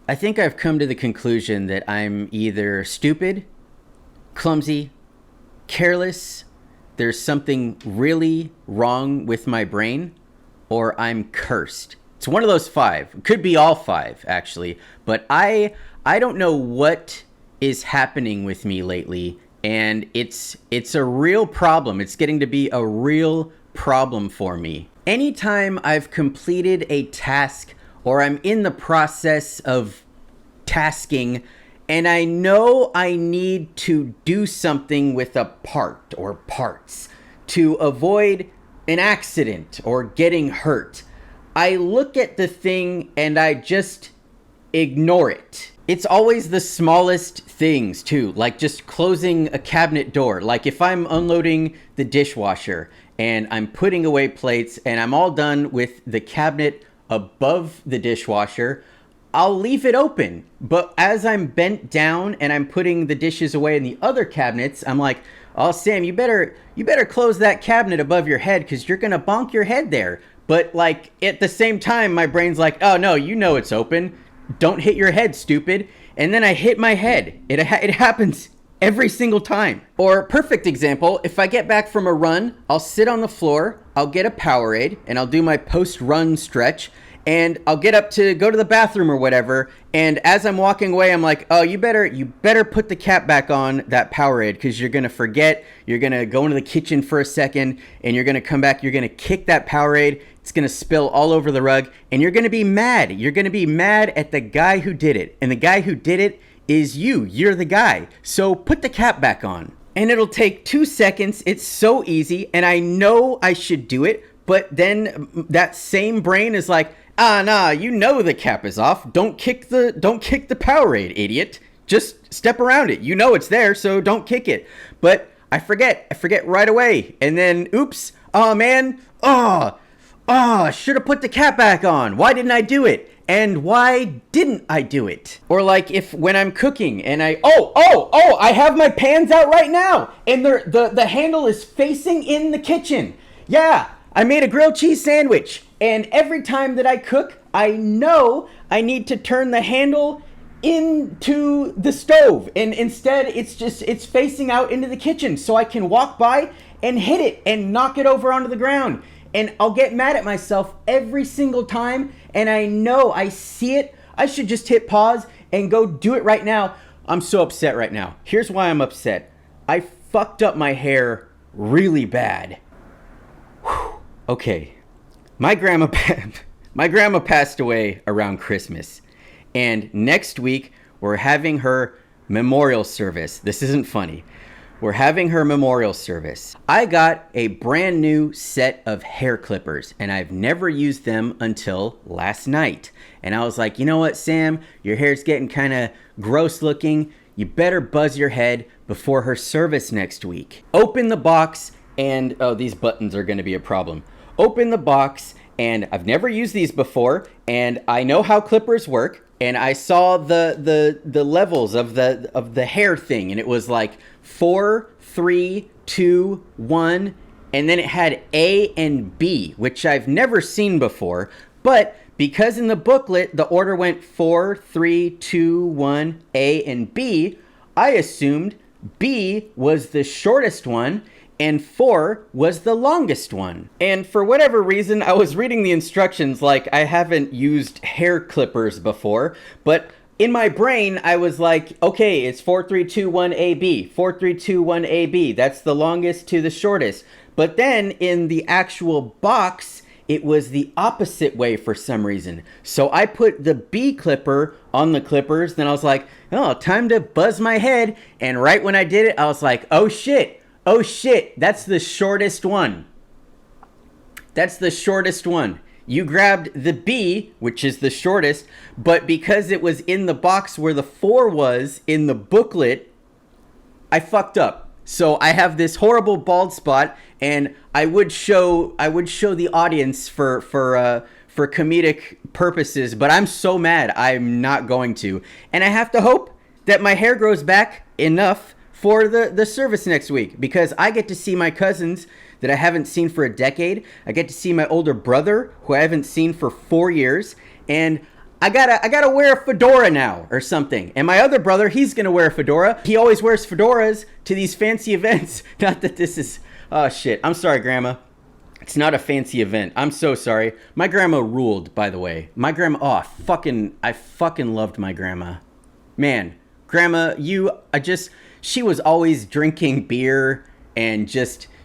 I think I've come to the conclusion that I'm either stupid, clumsy, careless, there's something really wrong with my brain, or I'm cursed. It's one of those five. It could be all five, actually. But I don't know what is happening with me lately, and it's a real problem. It's getting to be a real problem for me. Anytime I've completed a task or I'm in the process of tasking and I know I need to do something with a part or parts to avoid an accident or getting hurt, I look at the thing and I just ignore it. It's always the smallest things too, like just closing a cabinet door. Like if I'm unloading the dishwasher and I'm putting away plates and I'm all done with the cabinet above the dishwasher, I'll leave it open. But as I'm bent down and I'm putting the dishes away in the other cabinets, I'm like, oh, Sam, you better close that cabinet above your head because you're going to bonk your head there. But like at the same time, my brain's like, oh no, you know it's open. Don't hit your head, stupid. And then I hit my head. It happens every single time. Or perfect example, if I get back from a run, I'll sit on the floor, I'll get a Powerade, and I'll do my post-run stretch, and I'll get up to go to the bathroom or whatever, and as I'm walking away, I'm like, oh, you better put the cap back on that Powerade, because you're going to forget, you're going to go into the kitchen for a second, and you're going to come back, you're going to kick that Powerade, it's going to spill all over the rug, and you're going to be mad. You're going to be mad at the guy who did it, and the guy who did it is you. You're the guy. So put the cap back on. And it'll take 2 seconds. It's so easy, and I know I should do it, but then that same brain is like, nah, you know the cap is off. Don't kick the Powerade, idiot. Just step around it. You know it's there, so don't kick it. But I forget right away. And then, oops, oh man, should have put the cap back on. Why didn't I do it? And why didn't I do it? Or like when I'm cooking and I have my pans out right now and the handle is facing in the kitchen. Yeah, I made a grilled cheese sandwich, and every time that I cook, I know I need to turn the handle into the stove, and instead it's facing out into the kitchen so I can walk by and hit it and knock it over onto the ground. And I'll get mad at myself every single time, and I know I see it. I should just hit pause and go do it right now. I'm so upset right now. Here's why I'm upset. I fucked up my hair really bad. Whew. Okay, my grandma passed away around Christmas, and next week we're having her memorial service. This isn't funny. We're having her memorial service. I got a brand new set of hair clippers, and I've never used them until last night. And I was like, you know what, Sam? Your hair's getting kind of gross looking. You better buzz your head before her service next week. Open the box, and oh, these buttons are going to be a problem. Open the box, and I've never used these before, and I know how clippers work. And I saw the levels of the hair thing, and it was like 4, 3, 2, 1, and then it had A and B, which I've never seen before. But because in the booklet the order went 4, 3, 2, 1, A and B, I assumed B was the shortest one and 4 was the longest one. And for whatever reason, I was reading the instructions like I haven't used hair clippers before, but in my brain, I was like, okay, it's 4, 3, 2, 1, AB, 4, 3, 2, 1, AB. That's the longest to the shortest. But then in the actual box, it was the opposite way for some reason. So I put the B clipper on the clippers, then I was like, oh, time to buzz my head. And right when I did it, I was like, oh shit, that's the shortest one. That's the shortest one. You grabbed the B, which is the shortest, but because it was in the box where the 4 was in the booklet, I fucked up. So I have this horrible bald spot, and I would show the audience for comedic purposes, but I'm so mad I'm not going to. And I have to hope that my hair grows back enough for the service next week, because I get to see my cousins that I haven't seen for a decade. I get to see my older brother, who I haven't seen for 4 years, and I gotta wear a fedora now or something. And my other brother, he's gonna wear a fedora. He always wears fedoras to these fancy events. Not that this is, oh shit. I'm sorry, Grandma. It's not a fancy event. I'm so sorry. My grandma ruled, by the way. My grandma, I fucking loved my grandma. Man, Grandma, she was always drinking beer and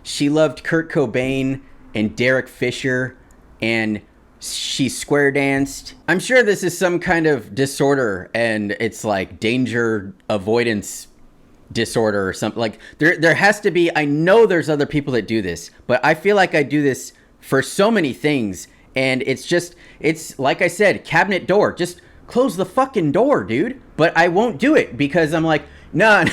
she loved Kurt Cobain and Derek Fisher, and she square danced. I'm sure this is some kind of disorder, and it's like danger avoidance disorder or something. Like there has to be. I know there's other people that do this, but I feel like I do this for so many things, and it's like I said, cabinet door. Just close the fucking door, dude. But I won't do it because I'm like, nah,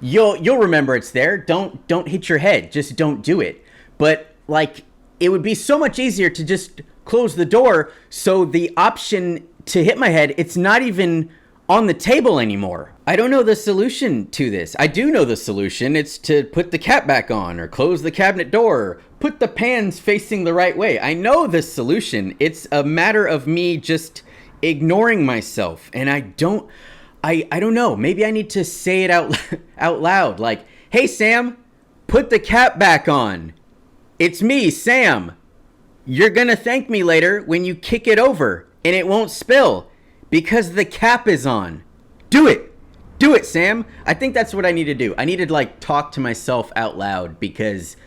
you'll remember it's there. Don't hit your head. Just don't do it. But like, it would be so much easier to just close the door, so the option to hit my head, it's not even on the table anymore. I don't know the solution to this. I do know the solution. It's to put the cap back on, or close the cabinet door, or put the pans facing the right way. I know the solution. It's a matter of me just ignoring myself. And I don't know. Maybe I need to say it out loud. Like, hey, Sam, put the cap back on. It's me, Sam. You're going to thank me later when you kick it over and it won't spill because the cap is on. Do it. Do it, Sam. I think that's what I need to do. I need to like talk to myself out loud because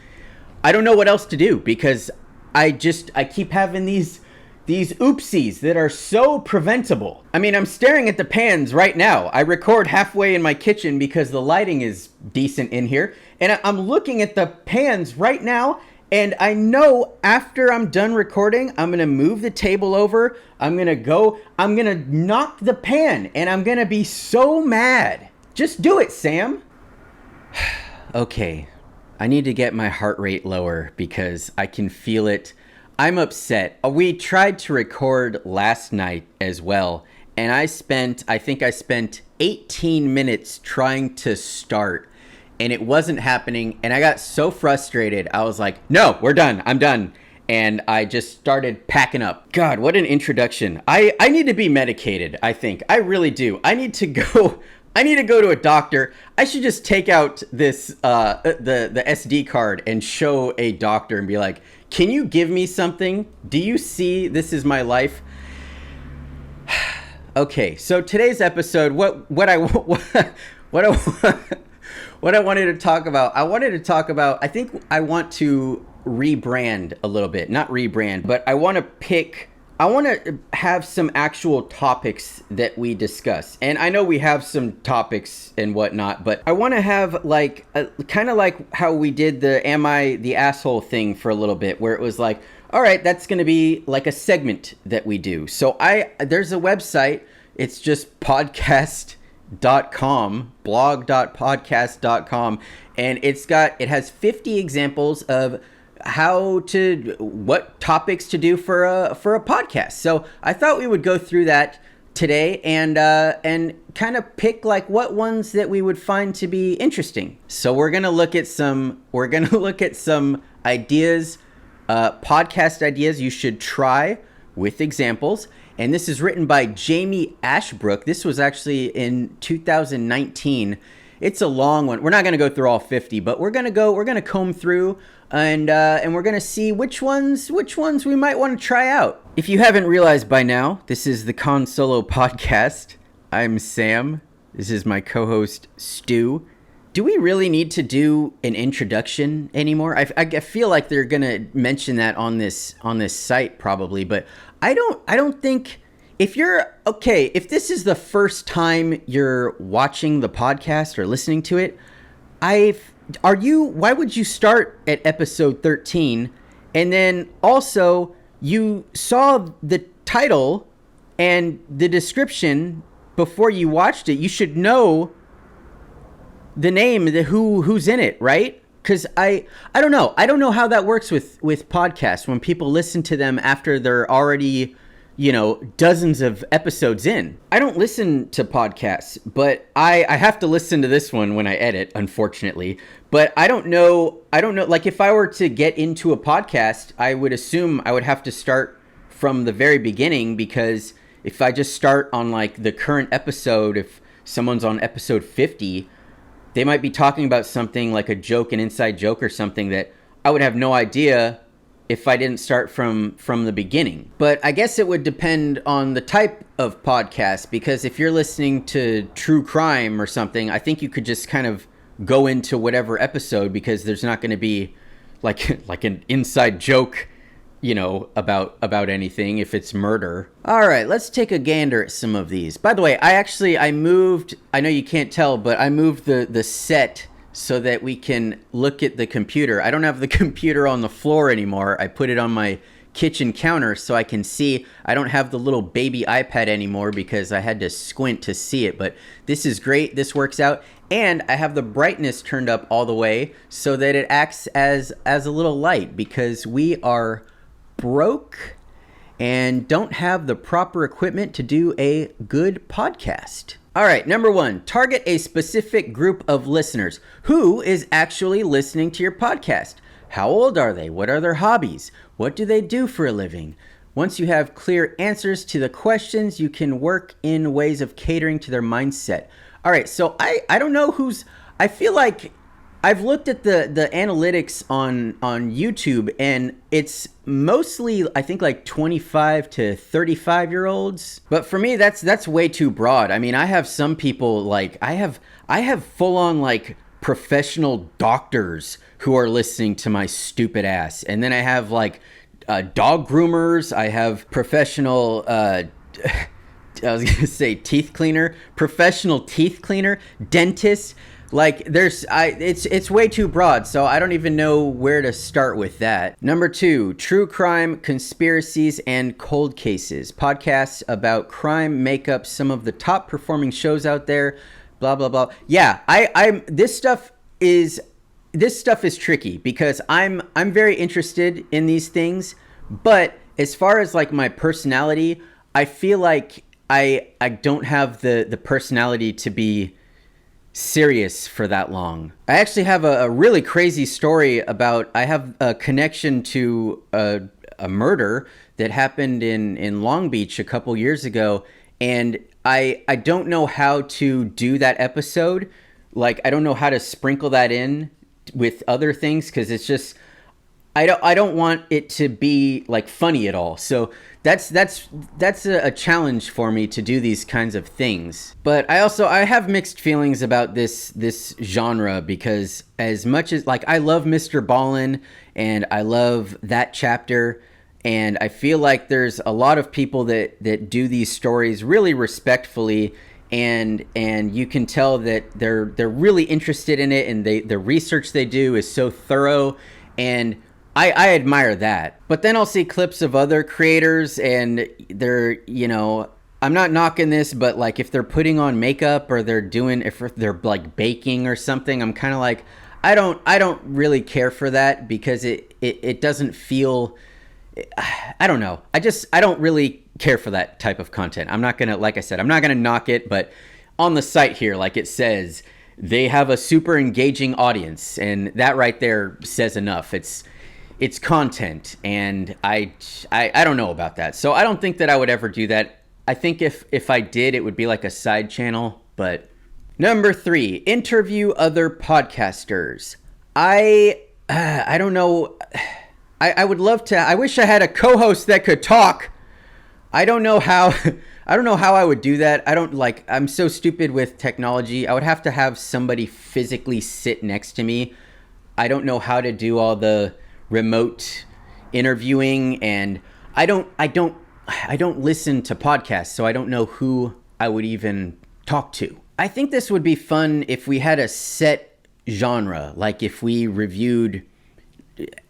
I don't know what else to do, because I keep having these oopsies that are so preventable. I mean, I'm staring at the pans right now. I record halfway in my kitchen because the lighting is decent in here. And I'm looking at the pans right now. And I know after I'm done recording, I'm going to move the table over. I'm going to knock the pan, and I'm going to be so mad. Just do it, Sam. Okay. I need to get my heart rate lower because I can feel it. I'm upset. We tried to record last night as well, and I think I spent 18 minutes trying to start. And it wasn't happening, and I got so frustrated. I was like, no, we're done. I'm done. And I just started packing up. God, what an introduction. I need to be medicated, I think. I really do. I need to go to a doctor. I should just take out this the SD card and show a doctor and be like, can you give me something? Do you see this is my life? Okay, so today's episode, what I wanted to talk about, I think I want to rebrand a little bit. Not rebrand, but I want to have some actual topics that we discuss. And I know we have some topics and whatnot, but I want to have like, kind of like how we did the Am I the Asshole thing for a little bit, where it was like, all right, that's going to be like a segment that we do. So there's a website. It's just blog.podcast.com, and it has 50 examples of what topics to do for a podcast. So I thought we would go through that today and kind of pick like what ones that we would find to be interesting. So we're gonna look at some ideas, podcast ideas you should try with examples. And this is written by Jamie Ashbrook. This was actually in 2019. It's a long one. We're not going to go through all 50, but we're going to comb through and we're going to see which ones we might want to try out. If you haven't realized by now, this is the Cahn Solo Podcast. I'm Sam. This is my co-host Stu. Do we really need to do an introduction anymore? I feel like they're going to mention that on this site probably, but I don't think if this is the first time you're watching the podcast or listening to it, why would you start at episode 13? And then also you saw the title and the description before you watched it. You should know the name, who's in it, right? Because I don't know. I don't know how that works with podcasts when people listen to them after they're already, dozens of episodes in. I don't listen to podcasts, but I have to listen to this one when I edit, unfortunately. But I don't know. Like if I were to get into a podcast, I would assume I would have to start from the very beginning because if I just start on like the current episode, if someone's on episode 50, they might be talking about something like a joke, an inside joke or something that I would have no idea if I didn't start from the beginning. But I guess it would depend on the type of podcast, because if you're listening to true crime or something, I think you could just kind of go into whatever episode, because there's not going to be like an inside joke, you know, about anything if it's murder. All right, let's take a gander at some of these. By the way, I moved, I know you can't tell, but I moved the set so that we can look at the computer. I don't have the computer on the floor anymore. I put it on my kitchen counter so I can see. I don't have the little baby iPad anymore because I had to squint to see it, but this is great. This works out. And I have the brightness turned up all the way so that it acts as a little light, because we are broke and don't have the proper equipment to do a good podcast. All right, number 1, target a specific group of listeners. Who is actually listening to your podcast? How old are they? What are their hobbies? What do they do for a living? Once you have clear answers to the questions, you can work in ways of catering to their mindset. All right, so I don't know I feel like I've looked at the analytics on YouTube, and it's mostly, I think, like 25 to 35 year olds. But for me, that's way too broad. I mean, I have some people, like I have full on like professional doctors who are listening to my stupid ass, and then I have like dog groomers. I have professional I was gonna say professional teeth cleaner, dentist. Like it's way too broad, so I don't even know where to start with that. Number 2, true crime, conspiracies, and cold cases. Podcasts about crime make up some of the top performing shows out there. Blah blah blah. Yeah, this stuff is tricky, because I'm very interested in these things, but as far as like my personality, I feel like I don't have the personality to be serious for that long. I actually have a really crazy story about, I have a connection to a murder that happened in Long Beach a couple years ago, and I don't know how to do that episode. Like, I don't know how to sprinkle that in with other things, because it's just, I don't want it to be like funny at all. So that's a challenge for me to do these kinds of things. But I have mixed feelings about this genre, because as much as, like, I love Mr. Ballin and I love that chapter, and I feel like there's a lot of people that do these stories really respectfully, and you can tell that they're really interested in it, and the research they do is so thorough, and I admire that. But then I'll see clips of other creators, and they're, you know, I'm not knocking this, but like if they're putting on makeup, or if they're like baking or something, I'm kind of like, I don't really care for that, because it doesn't feel, I don't know. I don't really care for that type of content. I'm not going to, like I said, I'm not going to knock it, but on the site here, like it says, they have a super engaging audience, and that right there says enough. It's content, and I don't know about that. So I don't think that I would ever do that. I think if I did, it would be like a side channel. But number 3, interview other podcasters. I don't know. I would love to. I wish I had a co-host that could talk. I don't know how. I don't know how I would do that. I'm so stupid with technology. I would have to have somebody physically sit next to me. I don't know how to do all the remote interviewing, and I don't listen to podcasts, so I don't know who I would even talk to. I think this would be fun if we had a set genre, like if we reviewed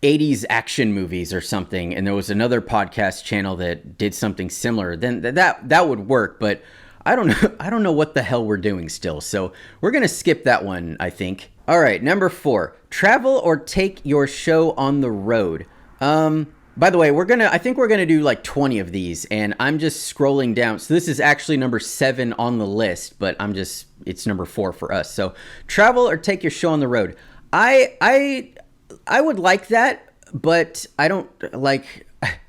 80s action movies or something, and there was another podcast channel that did something similar, then that would work. But I don't know what the hell we're doing still, so we're gonna skip that one, I think. All right, number 4, travel or take your show on the road. By the way, I think we're gonna do like 20 of these, and I'm just scrolling down. So this is actually number 7 on the list, but it's number 4 for us. So travel or take your show on the road. I would like that, but I don't like,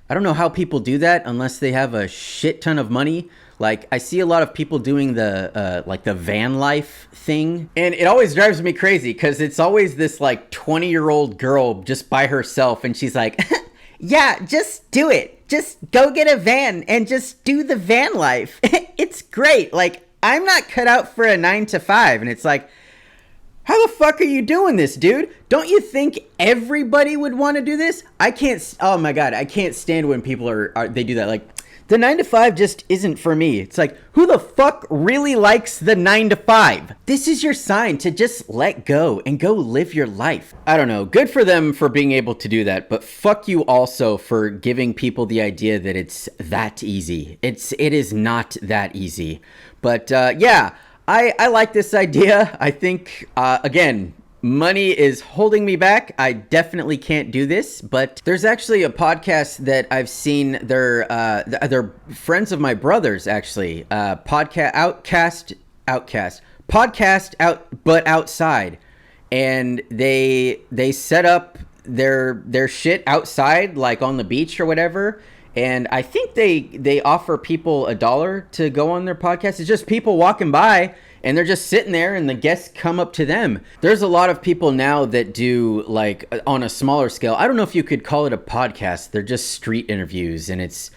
I don't know how people do that unless they have a shit ton of money. Like, I see a lot of people doing the like the van life thing, and it always drives me crazy because it's always this like 20-year-old girl just by herself, and she's like, yeah, just do it. Just go get a van and just do the van life. It's great. Like, I'm not cut out for a 9 to 5. And it's like, how the fuck are you doing this, dude? Don't you think everybody would want to do this? Oh my God, I can't stand when people they do that. Like, the 9 to 5 just isn't for me. It's like, who the fuck really likes the 9 to 5? This is your sign to just let go and go live your life. I don't know. Good for them for being able to do that, but fuck you also for giving people the idea that it's that easy. It is not that easy. But yeah, I like this idea. I think, again, money is holding me back. I definitely can't do this, but there's actually a podcast that I've seen. They're friends of my brother's, actually. Podcast out, but outside, and they set up their shit outside, like on the beach or whatever. And I think they offer people $1 to go on their podcast. It's just people walking by, and they're just sitting there, and the guests come up to them. There's a lot of people now that do, like, on a smaller scale. I don't know if you could call it a podcast. They're just street interviews, and it's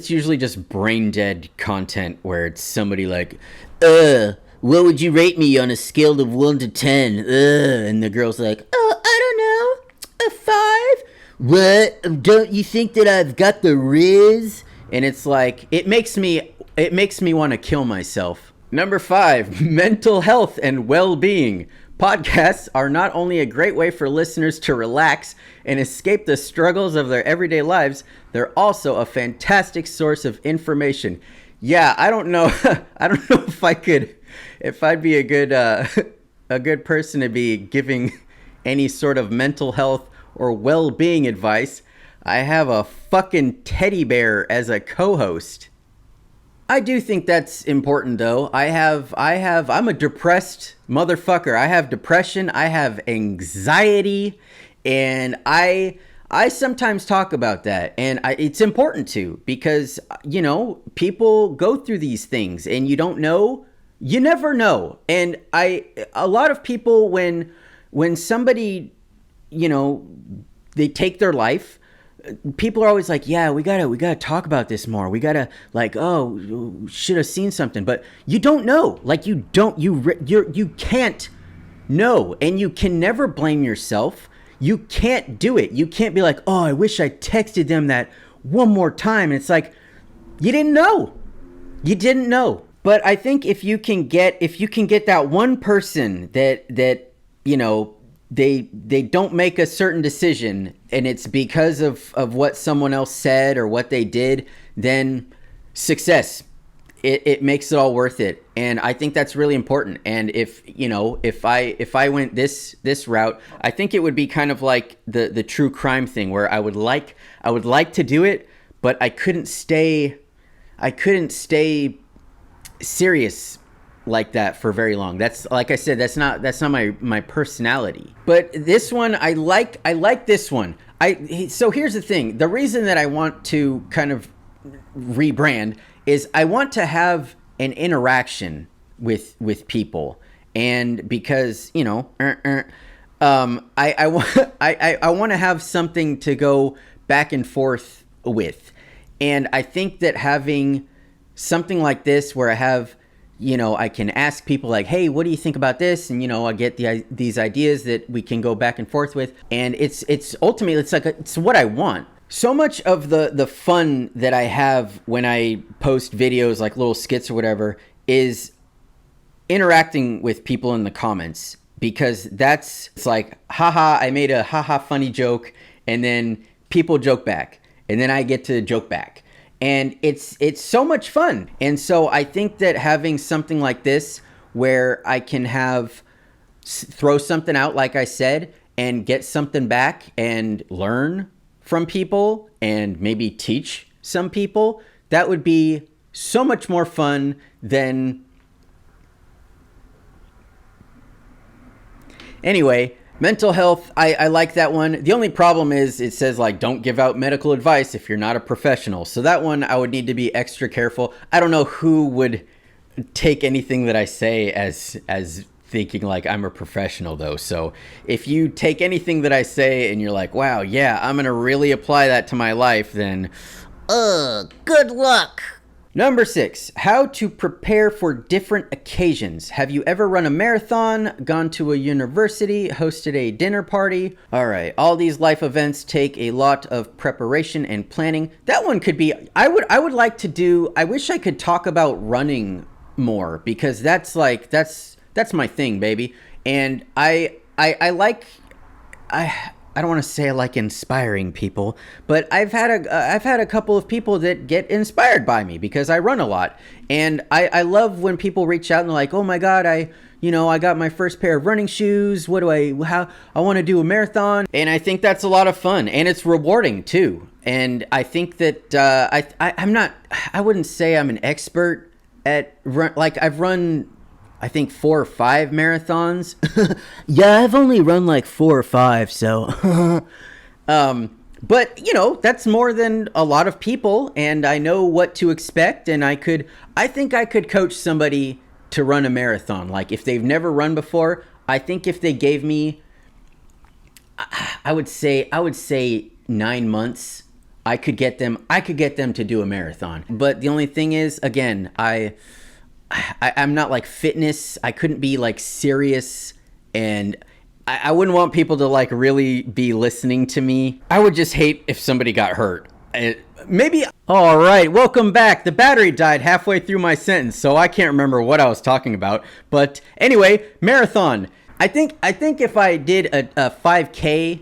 usually just brain dead content where it's somebody like, what would you rate me on a scale of 1 to 10? And the girl's like, I don't know, a 5. What? Don't you think that I've got the riz? And it's like, it makes me want to kill myself. Number 5, mental health and well-being. Podcasts are not only a great way for listeners to relax and escape the struggles of their everyday lives, they're also a fantastic source of information. Yeah, I don't know. I don't know if I'd be a good person to be giving any sort of mental health or well-being advice. I have a fucking teddy bear as a co-host. I do think that's important, though. I'm a depressed motherfucker. I have depression, I have anxiety, and I sometimes talk about that, and it's important to, because, you know, people go through these things, and you never know. And a lot of people, when somebody, you know, they take their life, people are always like, yeah, we gotta talk about this more. We gotta, like, oh, should have seen something. But you don't know. Like, you can't know, and you can never blame yourself. You can't do it. You can't be like, oh, I wish I texted them that one more time. And it's like, you didn't know. But I think if you can get that one person that you know, they don't make a certain decision, and it's because of what someone else said or what they did, then success. It makes it all worth it. And I think that's really important. And if I went this route, I think it would be kind of like the true crime thing, where I would like to do it, but I couldn't stay serious like that for very long. That's, like I said, that's not my personality. But this one, I like this one. So here's the thing. The reason that I want to kind of rebrand is I want to have an interaction with people. And because, you know, I want to have something to go back and forth with. And I think that having something like this, where I have, you know, I can ask people like, hey, what do you think about this? And, you know, I get these ideas that we can go back and forth with. And it's ultimately, it's what I want. So much of the fun that I have when I post videos, like little skits or whatever, is interacting with people in the comments, because it's like, haha, I made a haha funny joke, and then people joke back, and then I get to joke back. And it's so much fun. And so I think that having something like this, where I can throw something out, like I said, and get something back and learn from people and maybe teach some people, that would be so much more fun than... Anyway, Mental health, I like that one. The only problem is it says like don't give out medical advice if you're not a professional. So that one I would need to be extra careful. I don't know who would take anything that I say as thinking like I'm a professional though. So if you take anything that I say and you're like, wow, yeah, I'm going to really apply that to my life, then good luck. Number 6, how to prepare for different occasions. Have you ever run a marathon, gone to a university, hosted a dinner party? All right, all these life events take a lot of preparation and planning. That one could be, I would like to do, I wish I could talk about running more because that's my thing, baby. And I don't want to say I like inspiring people, but I've had a couple of people that get inspired by me because I run a lot. And I love when people reach out and they're like, oh my God, I got my first pair of running shoes. I want to do a marathon. And I think that's a lot of fun and it's rewarding too. And I think that, I wouldn't say I'm an expert at I've run, I think 4 or 5 marathons. Yeah, I've only run like 4 or 5, so. But that's more than a lot of people, and I know what to expect. And I think I could coach somebody to run a marathon. Like if they've never run before, I think if they gave me, I would say 9 months, I could get them to do a marathon. But the only thing is, again, I'm not like fitness. I couldn't be like serious, and I wouldn't want people to like really be listening to me. I would just hate if somebody got hurt. Maybe. All right, welcome back. The battery died halfway through my sentence, so I can't remember what I was talking about. But anyway, marathon. I think if I did a 5K,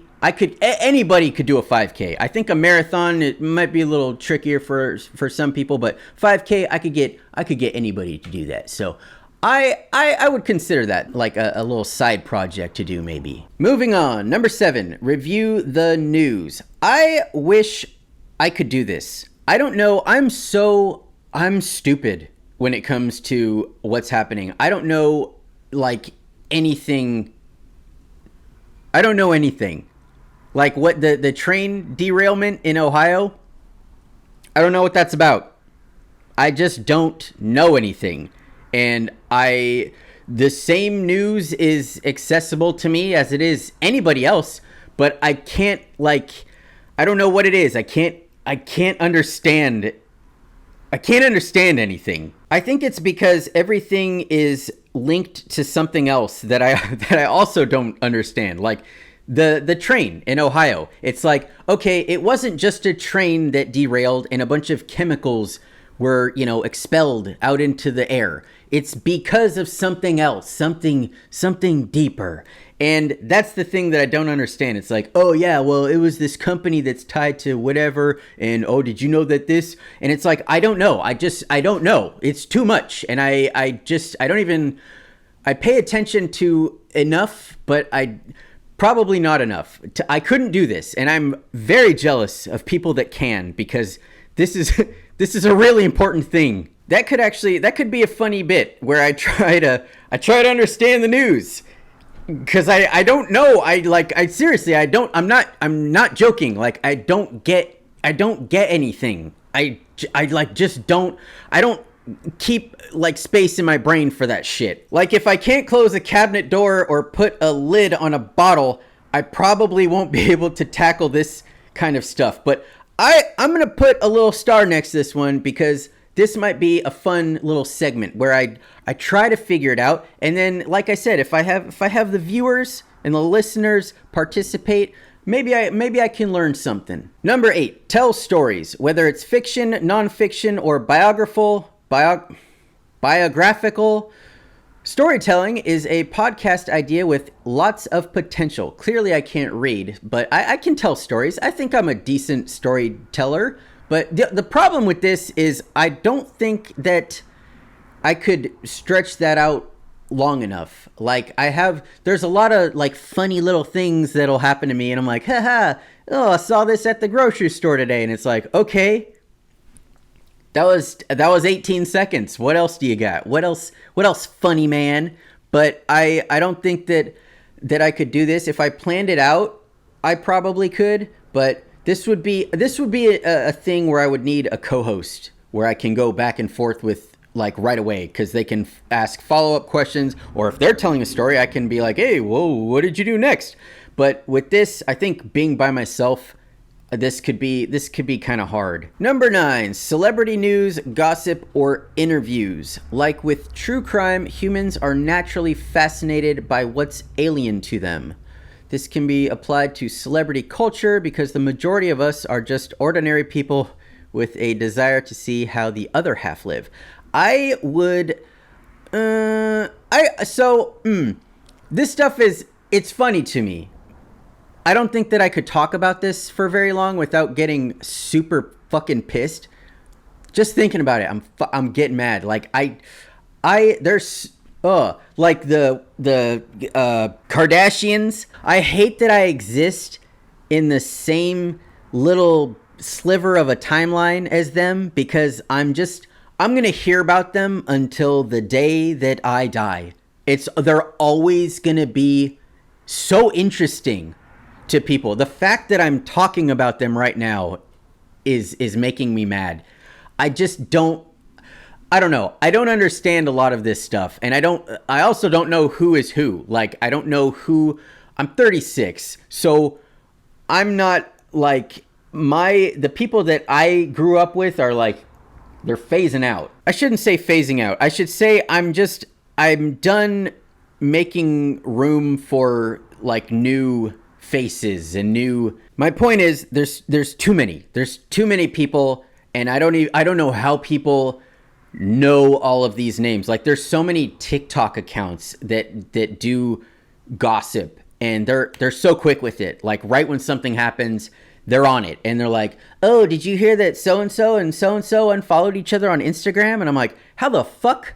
anybody could do a 5K. I think a marathon, it might be a little trickier for some people, but 5K, I could get anybody to do that. So I would consider that like a little side project to do maybe. Moving on, number 7, review the news. I wish I could do this. I don't know. I'm stupid when it comes to what's happening. I don't know like anything. I don't know anything. Like what the train derailment in Ohio, I don't know what that's about. I just don't know anything. And the same news is accessible to me as it is anybody else, but I can't I don't know what it is. I can't understand anything. I think it's because everything is linked to something else that I also don't understand. Like the train in Ohio. It's like, okay, it wasn't just a train that derailed and a bunch of chemicals were, expelled out into the air. It's because of something else, something deeper. And that's the thing that I don't understand. It's like, oh yeah, well, it was this company that's tied to whatever. And oh, did you know that this? And it's like, I don't know. I don't know. It's too much. And I pay attention to enough, but probably not enough. I couldn't do this, and I'm very jealous of people that can, because this is a really important thing. That could be a funny bit where I try to understand the news, because I don't know. I'm not joking. Like I don't get anything. I don't keep like space in my brain for that shit. Like if I can't close a cabinet door or put a lid on a bottle, I probably won't be able to tackle this kind of stuff. But I'm gonna put a little star next to this one, because this might be a fun little segment where I try to figure it out, and then like I said, if I have the viewers and the listeners participate, maybe I can learn something. Number 8, tell stories, whether it's fiction, nonfiction, or biographical. Storytelling is a podcast idea with lots of potential. Clearly I can't read, but I can tell stories. I think I'm a decent storyteller, but the problem with this is I don't think that I could stretch that out long enough. Like there's a lot of like funny little things that'll happen to me, and I'm like, haha, oh, I saw this at the grocery store today, and it's like, okay, that was 18 seconds. What else do you got? What else, funny man? But I don't think that that I could do this. If I planned it out, I probably could, but this would be a thing where I would need a co-host where I can go back and forth with, like, right away, because they can ask follow-up questions, or if they're telling a story, I can be like, hey, whoa, what did you do next? But with this, I think being by myself, this could be kind of hard. Number 9, celebrity news, gossip, or interviews. Like with true crime, humans are naturally fascinated by what's alien to them. This can be applied to celebrity culture because the majority of us are just ordinary people with a desire to see how the other half live. This stuff it's funny to me. I don't think that I could talk about this for very long without getting super fucking pissed. Just thinking about it, I'm getting mad. Like there's like the Kardashians. I hate that I exist in the same little sliver of a timeline as them, because I'm going to hear about them until the day that I die. They're always going to be so interesting to people. The fact that I'm talking about them right now is making me mad. I don't know. I don't understand a lot of this stuff. And I also don't know who is who. Like, I don't know who. I'm 36. So I'm not like the people that I grew up with are like, they're phasing out. I shouldn't say phasing out. I should say I'm done making room for like new faces and new. My point is there's too many. There's too many people, and I don't know how people know all of these names. Like, there's so many TikTok accounts that do gossip, and they're so quick with it. Like, right when something happens, they're on it, and they're like, oh, did you hear that so-and-so and so-and-so unfollowed each other on Instagram? And I'm like, how the fuck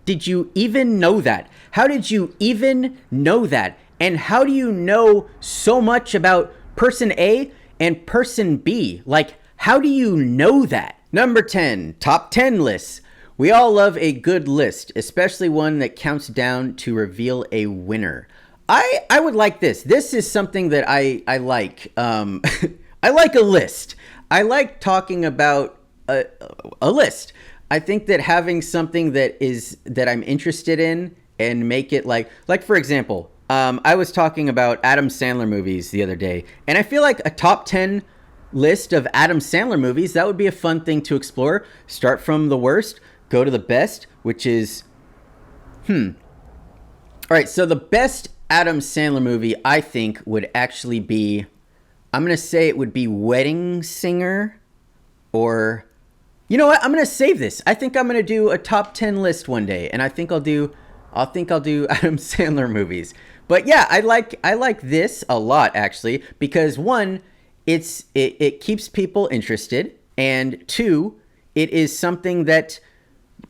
did you even know that? How did you even know that? And how do you know so much about person A and person B? Like, how do you know that? Number 10, top 10 lists. We all love a good list, especially one that counts down to reveal a winner. I would like this. This is something that I like. I like a list. I like talking about a list. I think that having something that I'm interested in and make it like for example, I was talking about Adam Sandler movies the other day, and I feel like a top 10 list of Adam Sandler movies, that would be a fun thing to explore. Start from the worst, go to the best, which is all right, so the best Adam Sandler movie, I think, would actually be, I'm going to say it would be Wedding Singer, or, you know what, I'm going to save this. I think I'm going to do a top 10 list one day, and I think I'll do Adam Sandler movies. But yeah, I like this a lot, actually, because one, it keeps people interested, and two, it is something that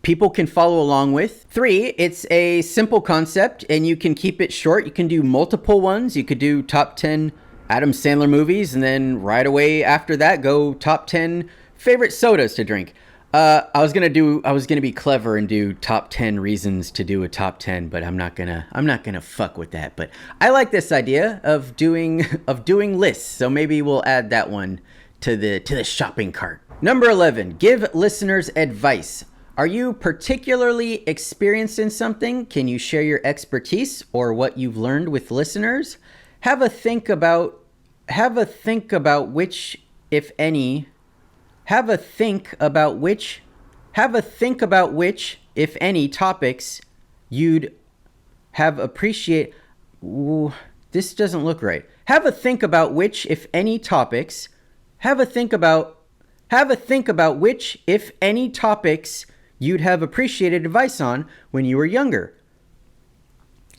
people can follow along with. 3, it's a simple concept, and you can keep it short. You can do multiple ones. You could do top 10 Adam Sandler movies, and then right away after that, go top 10 favorite sodas to drink. I was gonna be clever and do top 10 reasons to do a top 10, but I'm not gonna fuck with that. But I like this idea of doing lists, so maybe we'll add that one to the shopping cart. Number 11, give listeners advice. Are you particularly experienced in something? Can you share your expertise or what you've learned with listeners? Have a think about which, if any, if any, topics you'd have appreciate. Ooh, this doesn't look right. Have a think about which, if any, topics. Have a think about which, if any, topics you'd have appreciated advice on when you were younger.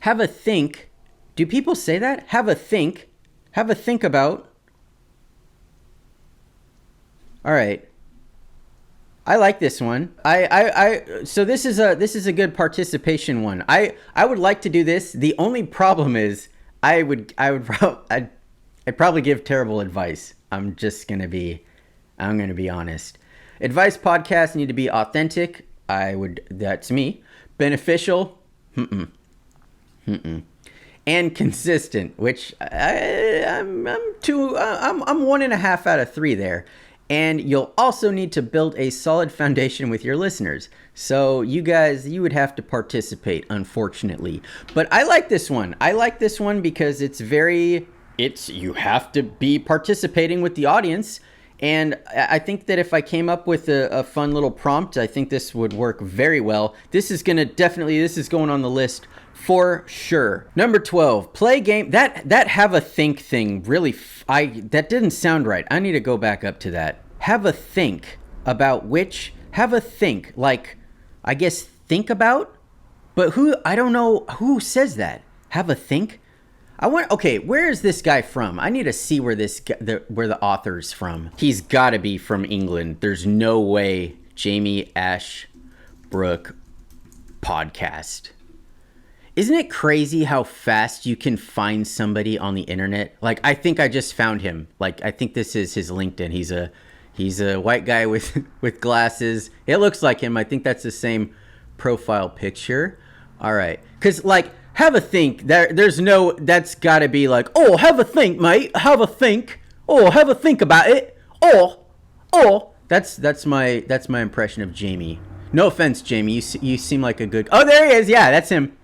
Have a think. Do people say that? Have a think about. All right. I like this one. So this is a good participation one. I would like to do this. The only problem is I'd probably give terrible advice. I'm going to be honest. Advice podcasts need to be authentic. That's me. Beneficial. And and consistent, which I'm 1.5 out of 3 there. And you'll also need to build a solid foundation with your listeners. So you guys, you would have to participate, unfortunately. But I like this one. I like this one because you have to be participating with the audience. And I think that if I came up with a fun little prompt, I think this would work very well. This is going on the list for sure. Number 12, play game. That have a think thing really, that didn't sound right. I need to go back up to that. Have a think about like, I guess think about, but I don't know who says that. Have a think. Okay, where is this guy from? I need to see where the author's from. He's got to be from England. There's no way. Jamie Ashbrook podcast. Isn't it crazy how fast you can find somebody on the internet? Like, I think I just found him. Like, I think this is his LinkedIn. He's a white guy with glasses. It looks like him. I think that's the same profile picture. All right. Because, like, have a think. That's got to be like, oh, have a think, mate. Have a think. Oh, have a think about it. Oh. That's my impression of Jamie. No offense, Jamie. You seem like a good. Oh, there he is. Yeah, that's him.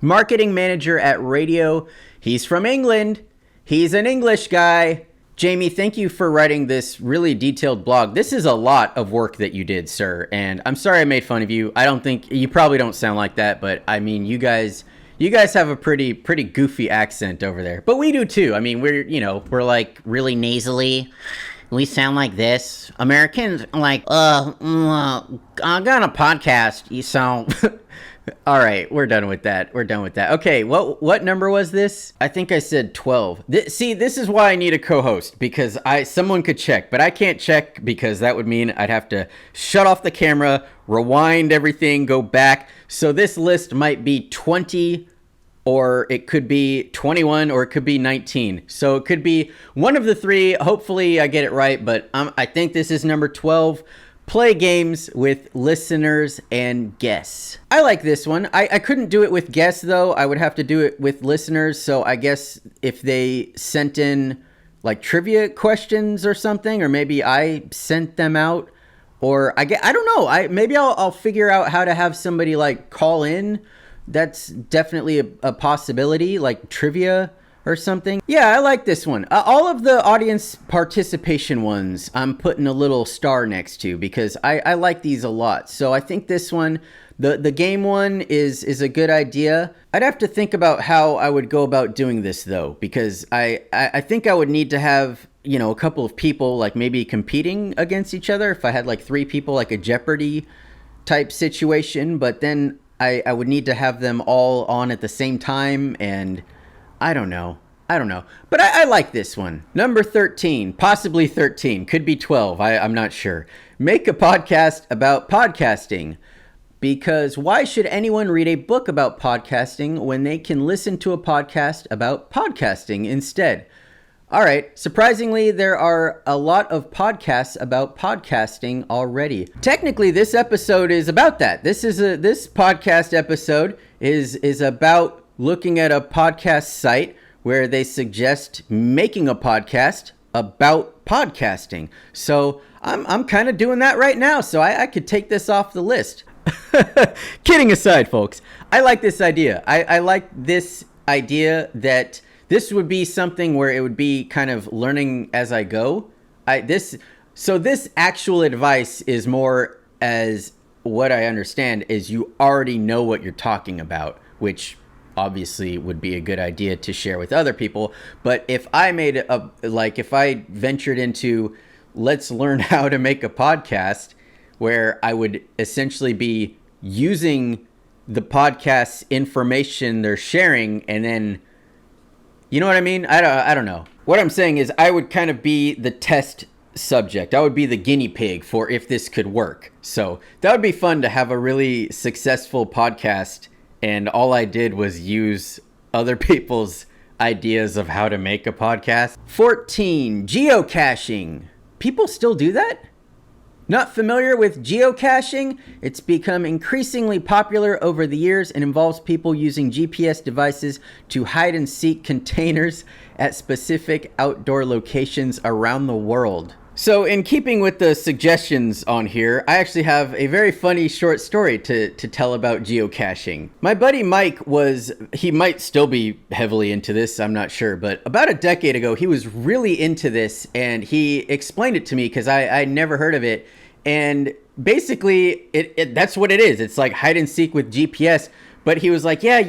Marketing manager at radio. He's from England. He's an English guy. Jamie, thank you for writing this really detailed blog. This is a lot of work that you did, sir. And I'm sorry I made fun of you. I don't think you probably don't sound like that, but I mean, you guys have a pretty goofy accent over there. But we do too. I mean, we're like really nasally. We sound like this. Americans like, I got a podcast. You sound. All right, we're done with that. Okay, what number was this? I think I said 12. This is why I need a co-host, because someone could check, but I can't check because that would mean I'd have to shut off the camera, rewind everything, go back. So this list might be 20, or it could be 21, or it could be 19. So it could be one of the three. Hopefully I get it right, but I think this is number 12. Play games with listeners and guests. I like this one. I couldn't do it with guests, though. I would have to do it with listeners. So I guess if they sent in like trivia questions or something, or maybe I sent them out, or I don't know. Maybe I'll figure out how to have somebody like call in. That's definitely a possibility, like trivia or something. Yeah, I like this one. All of the audience participation ones I'm putting a little star next to because I like these a lot. So I think this one, the game one is a good idea. I'd have to think about how I would go about doing this though, because I think I would need to have, a couple of people like maybe competing against each other. If I had like 3 people, like a Jeopardy type situation, but then I would need to have them all on at the same time, and I don't know. But I like this one. Number 13, possibly 13, could be 12. I'm not sure. Make a podcast about podcasting. Because why should anyone read a book about podcasting when they can listen to a podcast about podcasting instead? All right. Surprisingly, there are a lot of podcasts about podcasting already. Technically, this episode is about that. This podcast episode is about looking at a podcast site where they suggest making a podcast about podcasting. So I'm kind of doing that right now. So I could take this off the list. Kidding aside, folks. I like this idea. I like this idea that this would be something where it would be kind of learning as I go. This actual advice is more, as what I understand, is you already know what you're talking about, which obviously would be a good idea to share with other people. But if I if I ventured into let's learn how to make a podcast, where I would essentially be using the podcast's information they're sharing, and then, you know what I mean? I don't know. What I'm saying is I would kind of be the test subject. I would be the guinea pig for if this could work. So that would be fun to have a really successful podcast, and all I did was use other people's ideas of how to make a podcast. 14, geocaching. People still do that? Not familiar with geocaching? It's become increasingly popular over the years and involves people using GPS devices to hide and seek containers at specific outdoor locations around the world. So in keeping with the suggestions on here, I actually have a very funny short story to tell about geocaching. My buddy Mike he might still be heavily into this, I'm not sure, but about a decade ago, he was really into this and he explained it to me because I'd never heard of it. And basically, that's what it is. It's like hide and seek with GPS. But he was like, yeah,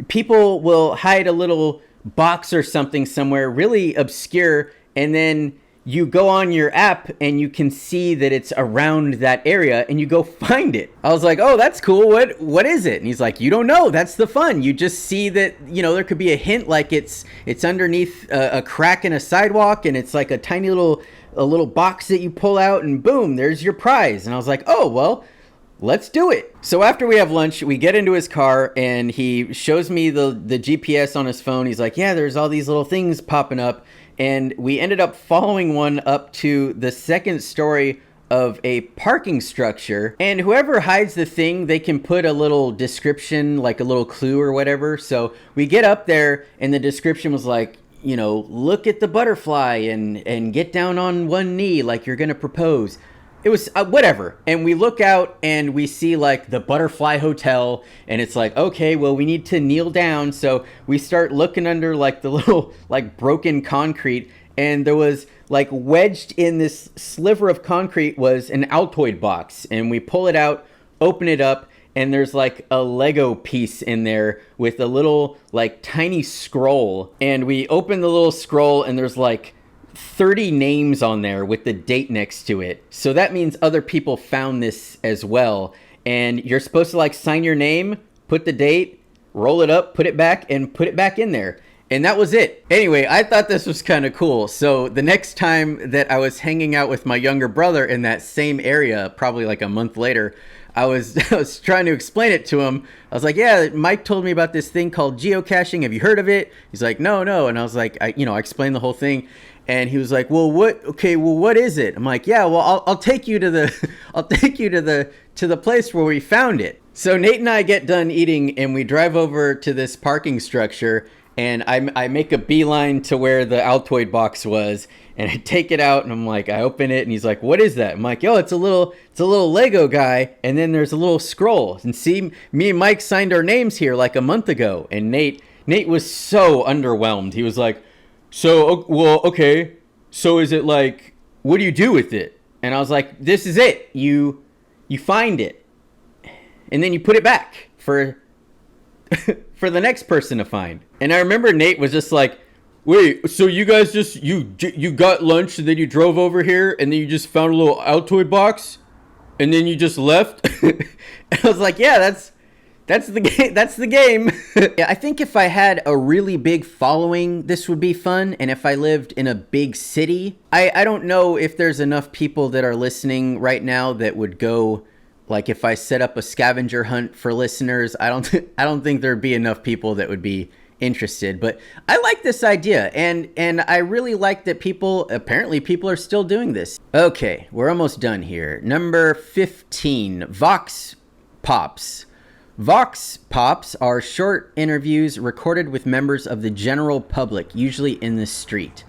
people will hide a little box or something somewhere really obscure, and then you go on your app and you can see that it's around that area and you go find it. I was like, oh, that's cool. What is it? And he's like, you don't know. That's the fun. You just see that, there could be a hint like it's underneath a crack in a sidewalk and it's like a tiny little box that you pull out and boom, there's your prize. And I was like, oh, well, let's do it. So after we have lunch, we get into his car and he shows me the GPS on his phone. He's like, yeah, there's all these little things popping up. And we ended up following one up to the second story of a parking structure. And whoever hides the thing, they can put a little description, like a little clue or whatever. So we get up there and the description was like, look at the butterfly and get down on one knee like you're going to propose. It was whatever. And we look out and we see like the Butterfly Hotel and it's like, okay, well, we need to kneel down. So we start looking under like the little like broken concrete, and there was like wedged in this sliver of concrete was an Altoid box, and we pull it out, open it up, and there's like a Lego piece in there with a little like tiny scroll. And we open the little scroll and there's like 30 names on there with the date next to it. So that means other people found this as well. And you're supposed to like sign your name, put the date, roll it up, put it back, and put it back in there. And that was it. Anyway, I thought this was kind of cool. So the next time that I was hanging out with my younger brother in that same area, probably like a month later, I was trying to explain it to him. I was like, yeah, Mike told me about this thing called geocaching. Have you heard of it? He's like, no. And I was like, I explained the whole thing. And he was like, well, what is it? I'm like, yeah, well, I'll take you to the place where we found it. So Nate and I get done eating and we drive over to this parking structure, and I make a beeline to where the Altoid box was, and I take it out and I'm like, I open it and he's like, what is that? I'm like, yo, it's a little Lego guy, and then there's a little scroll. And see, me and Mike signed our names here like a month ago. And Nate was so underwhelmed. He was like, so, well, okay, so is it like, what do you do with it? And I was like, this is it. You find it, and then you put it back for the next person to find. And I remember Nate was just like, wait, so you guys just, you got lunch and then you drove over here and then you just found a little Altoid box and then you just left? And I was like, yeah, that's the game. That's the game. Yeah, I think if I had a really big following, this would be fun. And if I lived in a big city, I don't know if there's enough people that are listening right now that would go, like if I set up a scavenger hunt for listeners, I don't think there'd be enough people that would be interested. But I like this idea, and I really like that people are still doing this. Okay, we're almost done here. Number 15, Vox Pops. Vox Pops are short interviews recorded with members of the general public, usually in the street.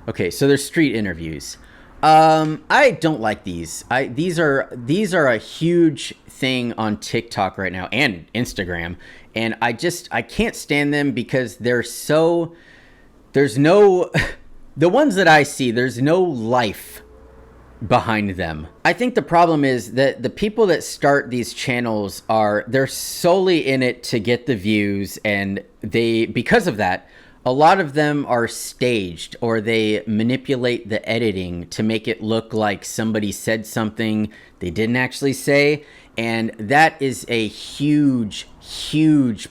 Okay, so they're street interviews. I don't like these. These are a huge thing on TikTok right now and Instagram, and I can't stand them because there's no the ones that I see, there's no life behind them. I think the problem is that the people that start these channels they're solely in it to get the views, and because of that, a lot of them are staged, or they manipulate the editing to make it look like somebody said something they didn't actually say. And that is a huge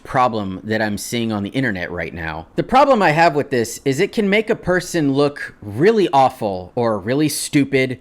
problem that I'm seeing on the internet right now. The problem I have with this is it can make a person look really awful or really stupid.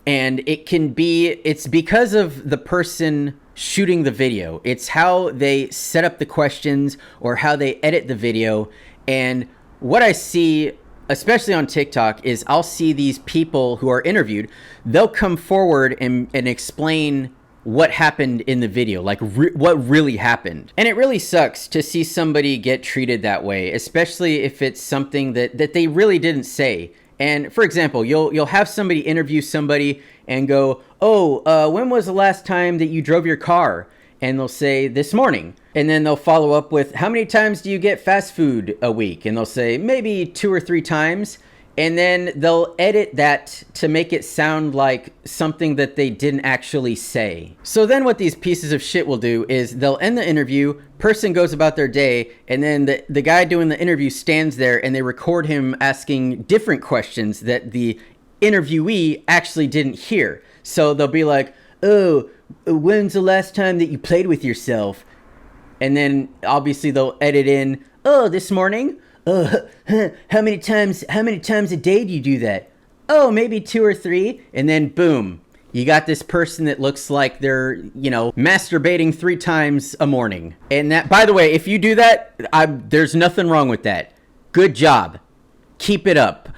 And it's because of the person shooting the video. It's how they set up the questions or how they edit the video. And what I see especially on TikTok, is I'll see these people who are interviewed. They'll come forward and explain what happened in the video, like what really happened. And it really sucks to see somebody get treated that way, especially if it's something that they really didn't say. And for example, you'll have somebody interview somebody and go, when was the last time that you drove your car? And they'll say, this morning. And then they'll follow up with, how many times do you get fast food a week? And they'll say, maybe 2 or 3 times. And then they'll edit that to make it sound like something that they didn't actually say. So then what these pieces of shit will do is they'll end the interview, person goes about their day, and then the guy doing the interview stands there and they record him asking different questions that the interviewee actually didn't hear. So they'll be like, when's the last time that you played with yourself? And then obviously they'll edit in, this morning. How many times a day do you do that? Maybe 2 or 3. And then boom, you got this person that looks like they're, masturbating 3 times a morning. And that, by the way, if you do that, there's nothing wrong with that. Good job. Keep it up.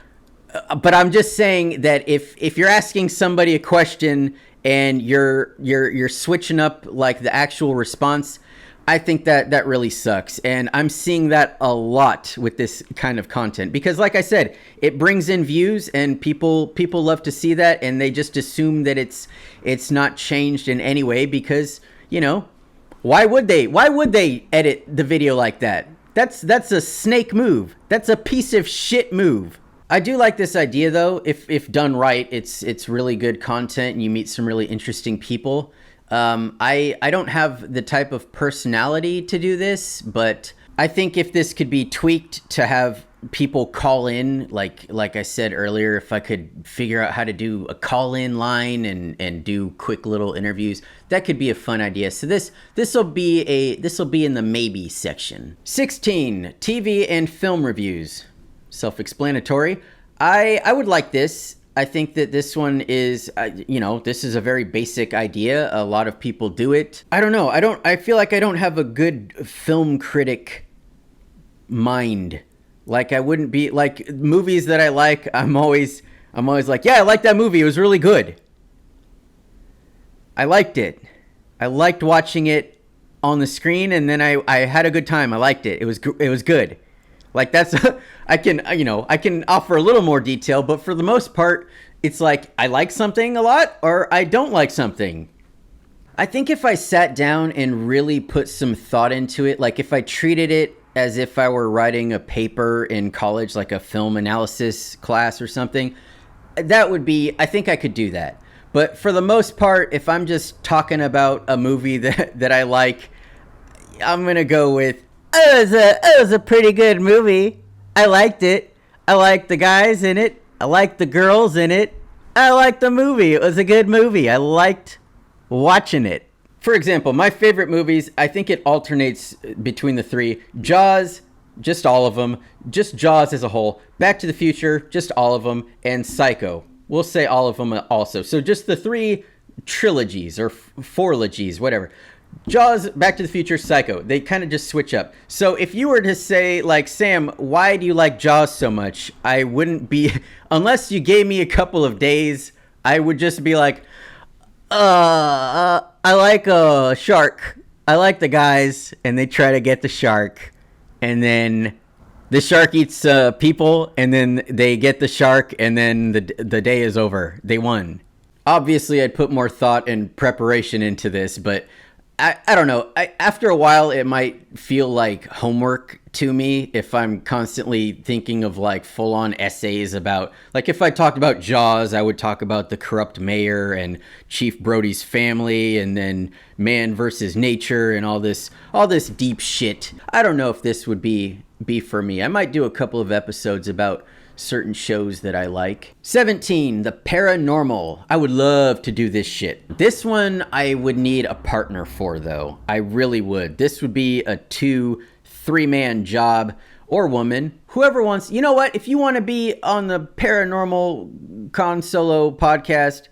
But I'm just saying that if you're asking somebody a question and you're switching up like the actual response, I think that really sucks. And I'm seeing that a lot with this kind of content because, like I said, it brings in views and people love to see that, and they just assume that it's not changed in any way because, why would they edit the video like that? That's a snake move. That's a piece of shit move. I do like this idea though. If done right, it's really good content and you meet some really interesting people. I don't have the type of personality to do this, but I think if this could be tweaked to have people call in, like I said earlier, if I could figure out how to do a call-in line and do quick little interviews, that could be a fun idea. So this will be in the maybe section. 16, TV and film reviews. Self-explanatory. I would like this. I think that this one is, this is a very basic idea. A lot of people do it. I don't know. I feel like I don't have a good film critic mind. Like I wouldn't be like movies that I like. I'm always like, yeah, I like that movie. It was really good. I liked it. I liked watching it on the screen, and then I had a good time. I liked it. It was good. Like that's, I can offer a little more detail, but for the most part, it's like I like something a lot or I don't like something. I think if I sat down and really put some thought into it, like if I treated it as if I were writing a paper in college, like a film analysis class or something, I think I could do that. But for the most part, if I'm just talking about a movie that I like, I'm going to go with, it was a pretty good movie. I liked it. I liked the guys in it. I liked the girls in it. I liked the movie. It was a good movie. I liked watching it. For example, my favorite movies, I think it alternates between the 3. Jaws, just all of them. Just Jaws as a whole. Back to the Future, just all of them. And Psycho. We'll say all of them also. So just the 3 trilogies or 4logies, whatever. Jaws, Back to the Future, Psycho. They kind of just switch up. So if you were to say, like, Sam, why do you like Jaws so much? I wouldn't be, unless you gave me a couple of days, I would just be like, I like a shark. I like the guys, and they try to get the shark. And then the shark eats people, and then they get the shark, and then the day is over. They won. Obviously, I'd put more thought and preparation into this, but I don't know. After a while, it might feel like homework to me if I'm constantly thinking of like full-on essays about, like if I talked about Jaws, I would talk about the corrupt mayor and Chief Brody's family and then man versus nature and all this deep shit. I don't know if this would be for me. I might do a couple of episodes about certain shows that I like. 17, the paranormal. I would love to do this shit. This one I would need a partner for though. I really would. This would be a 2-3-man job or woman. Whoever wants, you know what? If you want to be on the Paranormal Con Solo podcast,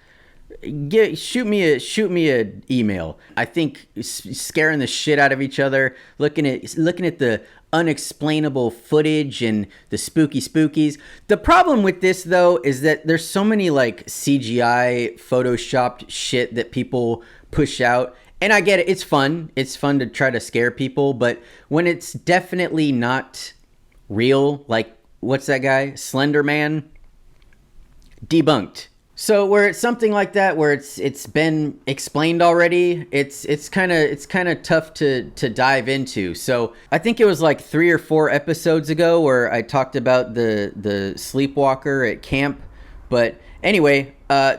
shoot me a email. I think scaring the shit out of each other, looking at the unexplainable footage and the spookies. The problem with this though is that there's so many like CGI photoshopped shit that people push out. And I get it, it's fun. It's fun to try to scare people, but when it's definitely not real, like what's that guy? Slender Man? Debunked. So where it's something like that, where it's been explained already, it's kind of tough to dive into. So I think it was like 3 or 4 episodes ago where I talked about the sleepwalker at camp. But anyway,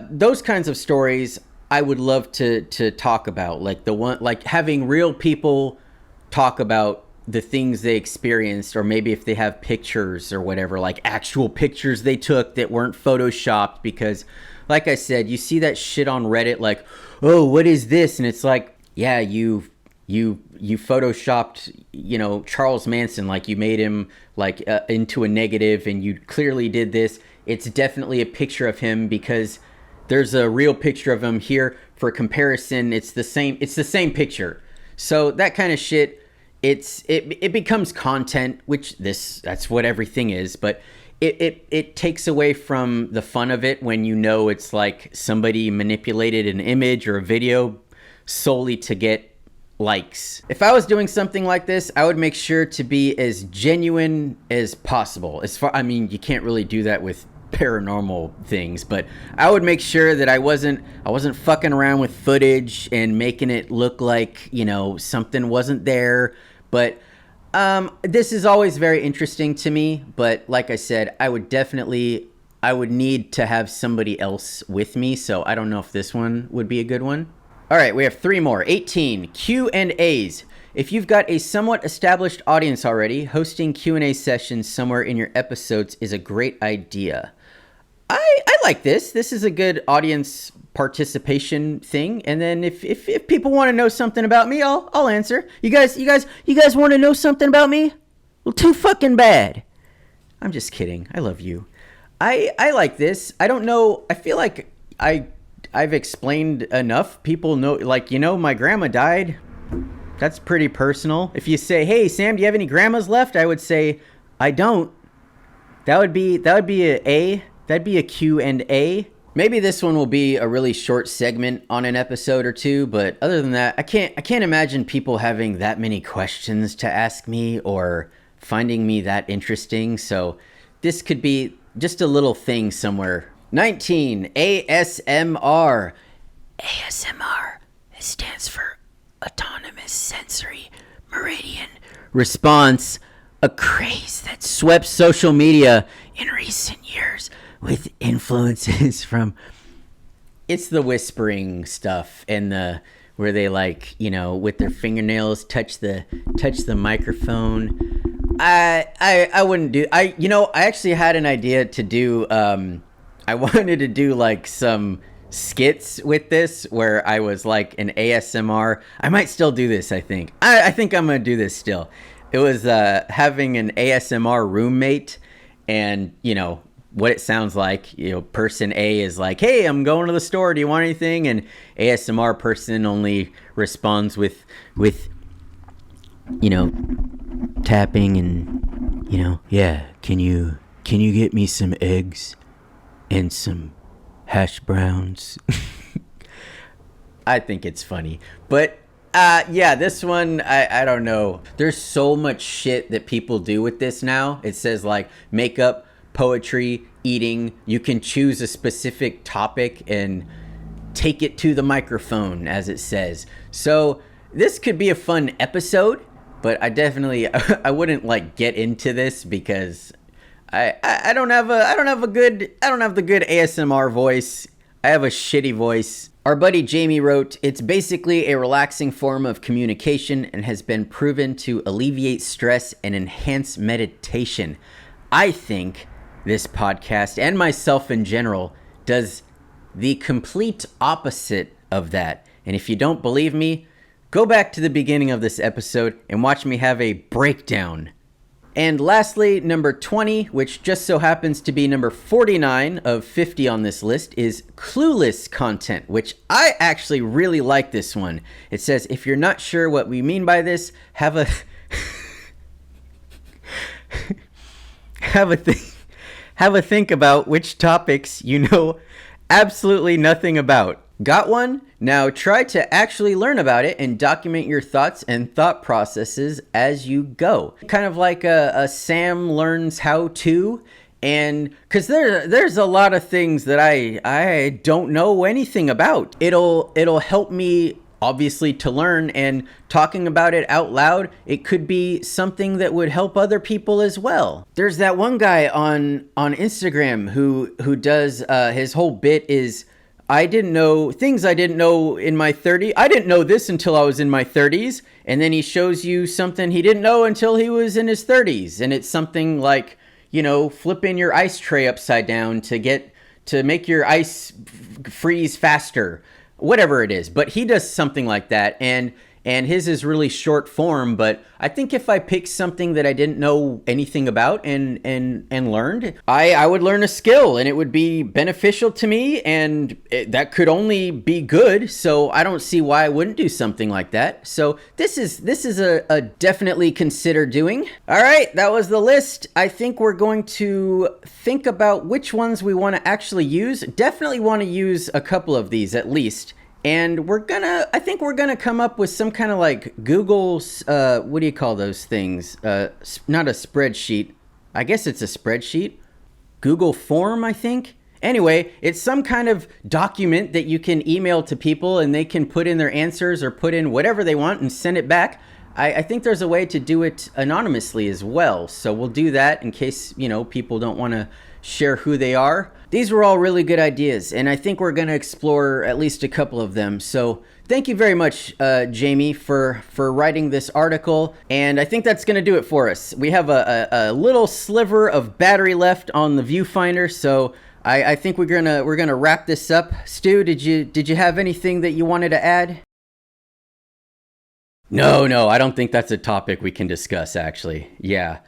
those kinds of stories I would love to talk about, like having real people talk about the things they experienced, or maybe if they have pictures or whatever, like actual pictures they took that weren't photoshopped. Because like I said, you see that shit on Reddit, like, oh, what is this? And it's like, yeah, you photoshopped, Charles Manson, like you made him like into a negative, and you clearly did this. It's definitely a picture of him because there's a real picture of him here for comparison. It's the same picture. So that kind of shit, it becomes content, which that's what everything is, but it takes away from the fun of it when it's like somebody manipulated an image or a video solely to get likes. If I was doing something like this, I would make sure to be as genuine as possible. You can't really do that with paranormal things, but I would make sure that I wasn't fucking around with footage and making it look like, something wasn't there. But this is always very interesting to me. But like I said, I would need to have somebody else with me. So I don't know if this one would be a good one. All right, we have 3 more. 18, Q&As. If you've got a somewhat established audience already, hosting Q&A sessions somewhere in your episodes is a great idea. I like this. This is a good audience participation thing. And then if people want to know something about me, I'll answer. You guys want to know something about me? Well, too fucking bad. I'm just kidding. I love you. I like this. I don't know. I feel like I've explained enough. People know, like, my grandma died. That's pretty personal. If you say, hey, Sam, do you have any grandmas left? I would say, I don't. That would be That'd be a Q&A. Maybe this one will be a really short segment on an episode or 2, but other than that, I can't imagine people having that many questions to ask me or finding me that interesting. So this could be just a little thing somewhere. 19, ASMR. ASMR stands for Autonomous Sensory Meridian Response, a craze that swept social media in recent years with influences from... It's the whispering stuff and where they with their fingernails touch the microphone. I wouldn't do... I actually had an idea to do... I wanted to do like some skits with this where I was like an ASMR. I might still do this, I think. I think I'm going to do this still. It was having an ASMR roommate, and, what it sounds like. Person A is like, hey, I'm going to the store. Do you want anything? And ASMR person only responds with tapping and, yeah, can you get me some eggs and some hash browns? I think it's funny. But this one, I don't know. There's so much shit that people do with this now. It says like makeup, poetry, eating. You can choose a specific topic and take it to the microphone, as it says. So this could be a fun episode, but I wouldn't like get into this because I don't have the good ASMR voice. I have a shitty voice. Our buddy Jamie wrote, it's basically a relaxing form of communication and has been proven to alleviate stress and enhance meditation. I think this podcast, and myself in general, does the complete opposite of that. And if you don't believe me, go back to the beginning of this episode and watch me have a breakdown And lastly, number 20, which just so happens to be number 49 of 50 on this list, is Clueless content, which I actually really like this one. It says, if you're not sure what we mean by this, have a have a think about which topics you know absolutely nothing about. Got one? Now try to actually learn about it and document your thoughts and thought processes as you go. Kind of like a Sam learns how to, and because there's a lot of things that I don't know anything about. It'll help me obviously to learn, and talking about it out loud, it could be something that would help other people as well. There's that one guy on Instagram who does his whole bit is, I didn't know things I didn't know in my 30s. I didn't know this until I was in my 30s. And then he shows you something he didn't know until he was in his 30s. And it's something like, flipping your ice tray upside down to make your ice freeze faster, whatever it is. But he does something like that. And his is really short form, but I think if I picked something that I didn't know anything about and learned, I would learn a skill and it would be beneficial to me, and that could only be good. So I don't see why I wouldn't do something like that. So this is a definitely consider doing. All right, that was the list. I think we're going to think about which ones we want to actually use. Definitely want to use a couple of these at least. And I think we're gonna come up with some kind of like Google's, what do you call those things? Not a spreadsheet. I guess it's a spreadsheet. Google form, I think. Anyway, it's some kind of document that you can email to people and they can put in their answers or put in whatever they want and send it back. I think there's a way to do it anonymously as well. So we'll do that in case, people don't want to share who they are. These were all really good ideas, and I think we're going to explore at least a couple of them. So thank you very much, Jamie, for writing this article. And I think that's going to do it for us. We have a little sliver of battery left on the viewfinder, so I think we're gonna wrap this up. Stu, did you have anything that you wanted to add? No, I don't think that's a topic we can discuss, actually. Yeah.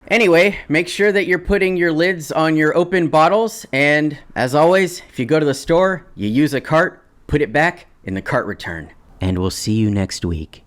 Anyway, make sure that you're putting your lids on your open bottles. And as always, if you go to the store, you use a cart, put it back in the cart return. And we'll see you next week.